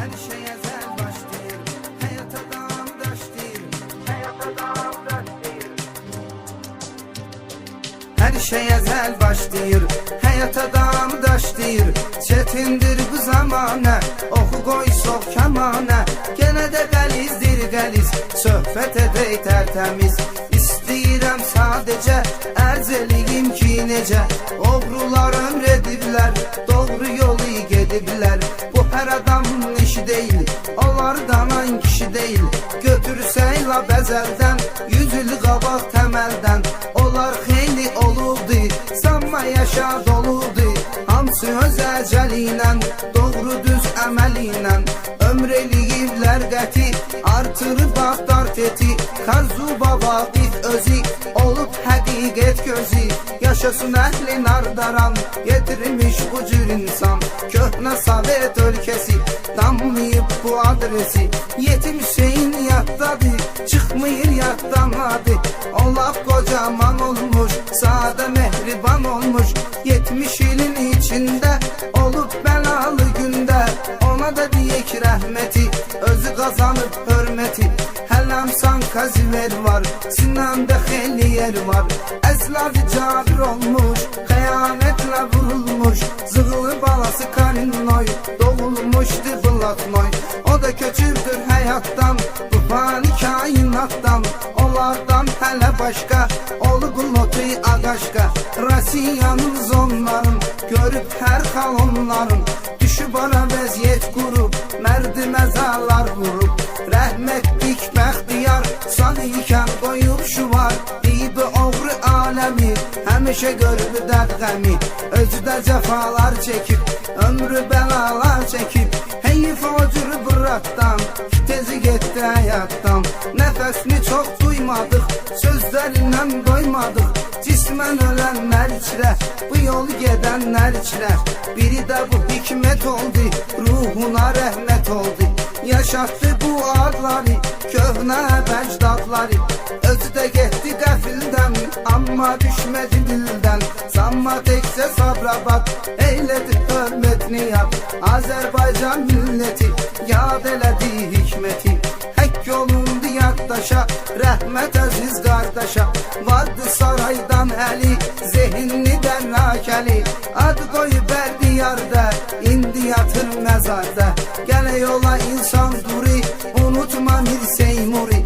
Her şey ezel başlayır, hayat adam daşlayır, hayat adam daşlayır. Her şey ezel başlayır, hayat adam daşlayır. Çetindir bu zamana, oxu qoy sox kamana. Gene de qəlizdir qəliz, söhbət edək tərtəmiz. İstəyirəm sadəcə, ərz eləyim ki necə oğrular ömr ediblər, doğru yolu gediblər. Bu hər adamın işi deyil, onlardan an kişi deyil. Götürsəylə bəzəldən, 100 il qabaq təməldən. Onlar xeyli olubdu, sanma yaşa dolubdu. Hamısı öz əcəli ilə, doğru düz əməli ilə. Ömr eləyiblər qəti, artırıb baxtar teti. Xarzuba vaqif özü, olub həqiqət gözü. Yaşasın əhli nardaran, yetirmiş bu cür insan. Köhnə Sovet ölkəsi, damlayıb bu adresi. Yetim Hüseyin yaddadır, çıxmıyır yaddan adı. Allah kocaman olmuş, sadə mehriban olmuş. 70 ilin içində, olub bəlalı gündə. Ona da deyək rəhməti, özü qazanıb hörməti. Hələm Sankaziver var, Sinanda xeyli yer var. Əzladı cabir olmuş, xəyanətlə vurulmuş. Zığılı balası Karinoy, doğulmuşdu Blatnoy. O da köçürdür həyatdan, bu fani kainatdan. Onlardan hələ başqa, olub notu ağaşqa. Rasiyanın zonların, görüb hər xal onların. Düşüb ara vəziyyət qurub, mərdi məzalar vurub. Rəhmətlik bəxtiyar, sağ ikən qoyub şuvar. Deyib oğru aləmi, həmişə görüb dəqəmi. Özü də cəfalar çəkib, ömrü bəlalar çəkib. Heyif o cür bıratdan, tezi getdi həyatdan. Nəfəsini çox duymadıq, sözlərindən doymadıq. Cismən ölənlər içrə, bu yolu gedənlər içrə. Biri də bu hikmət oldu, ruhuna rəhmət oldu. Yaşatdı bu adları, köhnə bəcdadları. Özü də getdi qəfildən, amma düşmədi dildən. Sanma təkcə Sabirabad, eylədi hörmətini yad. Azərbaycan milləti, yad elədi hikməti. Həkk yolundu yaddaşa, rəhmət əziz qardaşa. Vardı saraydan əli, zehinli dərrakəli. Ad qoyub bərdiyarda, indi yatır məzarda. Gələ yola insan duri, unutma Mir Seymuri.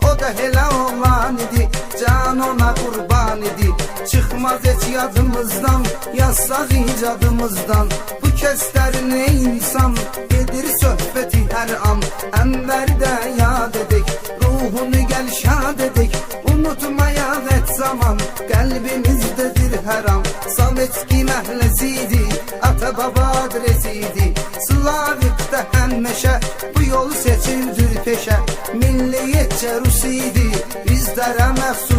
O da elə oğlan idi, can ona qurban idi. Çıxmaz heç yadımızdan, yazsaq icadımızdan. Bu kəslərin ey insan, gedir söhbəti hər an. Ənvəri də yad edək, ruhunu gəl şad edək. Unutmayaq et zaman, qəlbimizdədir hər an. Sovetski məhləsidi, ata baba adresiydi. Slavikdə həmməşə, bu yolu seçildir peşə. Milliyyətcə Rus idi, bizlərə məxsus.